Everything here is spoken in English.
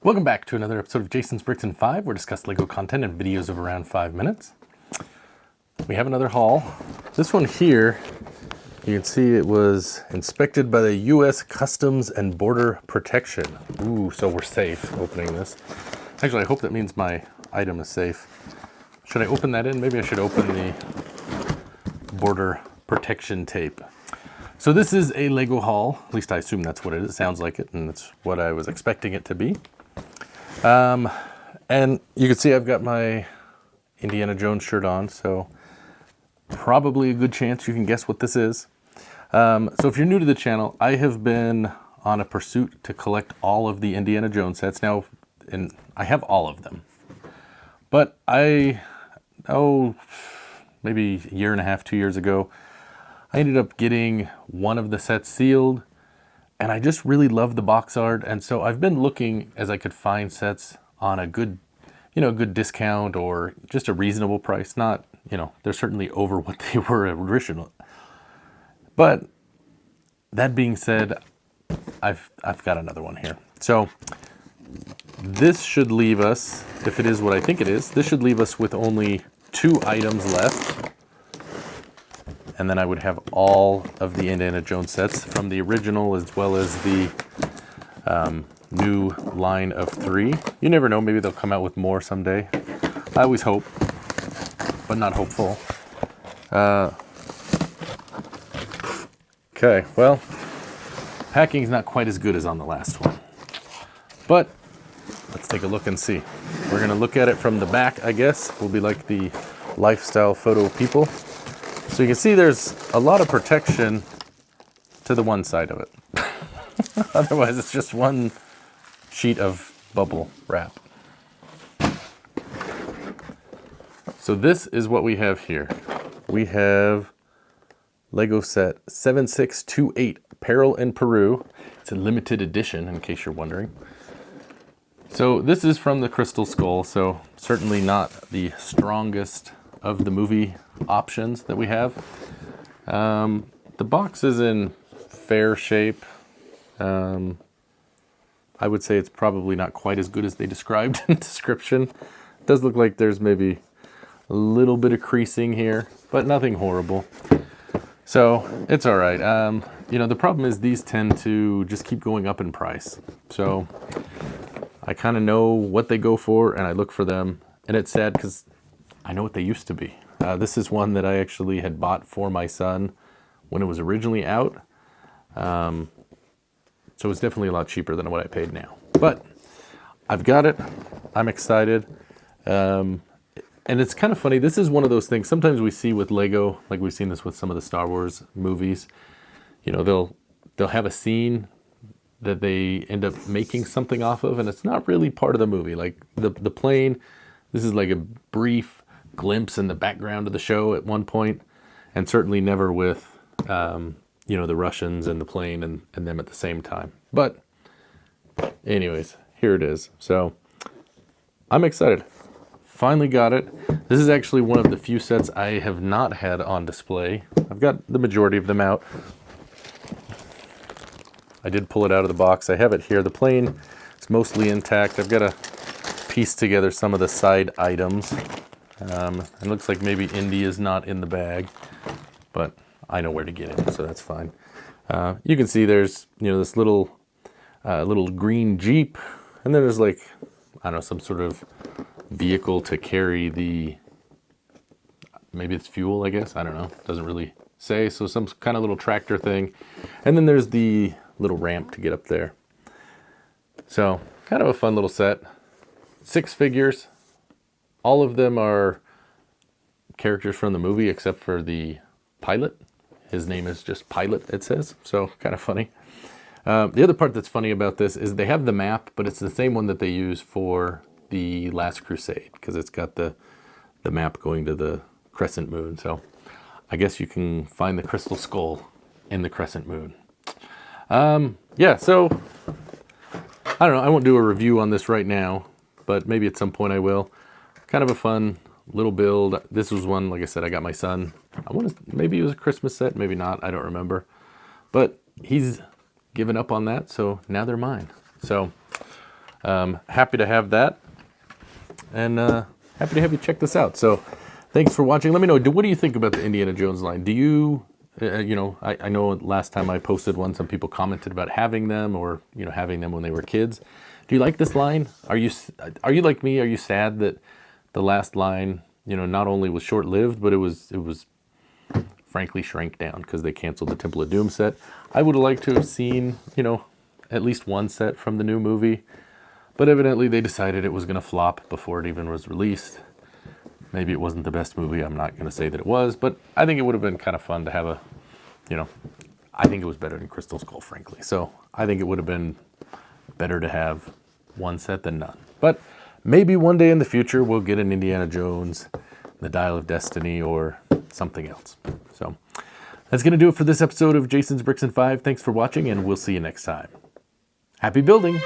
Welcome back to another episode of Jason's Bricks and 5, where we discuss LEGO content in videos of around 5 minutes. We have another haul. This one here, you can see it was inspected by the U.S. Customs and Border Protection. Ooh, so we're safe opening this. Actually, I hope that means my item is safe. Should I open that in? Maybe I should open the border protection tape. So this is a LEGO haul. At least I assume that's what it is. It sounds like it, and it's what I was expecting it to be. And you can see I've got my Indiana Jones shirt on, so probably a good chance you can guess what this is. So if you're new to the channel, I have been on a pursuit to collect all of the Indiana Jones sets. Now, and I have all of them, but maybe a year and a half, 2 years ago, I ended up getting one of the sets sealed, and I just really love the box art. And so I've been looking as I could find sets on a good, good discount or just a reasonable price. Not, they're certainly over what they were original. But that being said, I've got another one here. So this should leave us, if it is what I think it is, this should leave us with only 2 items left. And then I would have all of the Indiana Jones sets from the original as well as the new line of 3. You never know, maybe they'll come out with more someday. I always hope, but not hopeful. Okay, well, packing's not quite as good as on the last one. But let's take a look and see. We're gonna look at it from the back, I guess. We'll be like the lifestyle photo people. So you can see there's a lot of protection to the one side of it. Otherwise, it's just one sheet of bubble wrap. So this is what we have here. We have Lego set 7628, Peril in Peru. It's a limited edition, in case you're wondering. So this is from the Crystal Skull, so certainly not the strongest of the movie options that we have. The box is in fair shape. I would say it's probably not quite as good as they described in the description. It does look like there's maybe a little bit of creasing here, but nothing horrible. So it's all right. The problem is these tend to just keep going up in price. So I kind of know what they go for and I look for them, and it's sad because I know what they used to be. This is one that I actually had bought for my son when it was originally out. So it's definitely a lot cheaper than what I paid now. But I've got it. I'm excited. And it's kind of funny. This is one of those things sometimes we see with Lego, like we've seen this with some of the Star Wars movies. They'll have a scene that they end up making something off of, and it's not really part of the movie. Like the plane, this is like a brief glimpse in the background of the show at one point, and certainly never with the Russians and the plane and them at the same time. But anyways, here it is. So I'm excited. Finally got it. This is actually one of the few sets I have not had on display. I've got the majority of them out. I did pull it out of the box. I have it here. The plane is mostly intact. I've got to piece together some of the side items. It looks like maybe Indy is not in the bag, but I know where to get it, so that's fine. You can see there's this little green Jeep, and then there's like, I don't know, some sort of vehicle to carry maybe it's fuel, I guess. I don't know. Doesn't really say. So some kind of little tractor thing, and then there's the little ramp to get up there. So kind of a fun little set. 6 figures. All of them are characters from the movie except for the pilot. His name is just Pilot, it says. So kind of funny. The other part that's funny about this is they have the map, but it's the same one that they use for the Last Crusade, because it's got the map going to the crescent moon. So I guess you can find the Crystal Skull in the crescent moon. Yeah, so I don't know. I won't do a review on this right now, but maybe at some point I will. Kind of a fun little build. This was one, like I said, I got my son. Maybe it was a Christmas set, maybe not. I don't remember. But he's given up on that, so now they're mine. So Happy to have that, and happy to have you check this out. So thanks for watching. Let me know, what do you think about the Indiana Jones line? Do you, I know last time I posted one, some people commented about having them, or having them when they were kids. Do you like this line? Are you like me? Are you sad that the last line, not only was short-lived, but it was frankly shrank down because they canceled the Temple of Doom set? I would have liked to have seen, at least one set from the new movie, but evidently they decided it was going to flop before it even was released. Maybe it wasn't the best movie. I'm not going to say that it was, but I think it would have been kind of fun to have a, I think it was better than Crystal Skull, frankly. So I think it would have been better to have one set than none. But maybe one day in the future we'll get an Indiana Jones, the Dial of Destiny, or something else. So that's going to do it for this episode of Jason's Bricks and 5. Thanks for watching, and we'll see you next time. Happy building!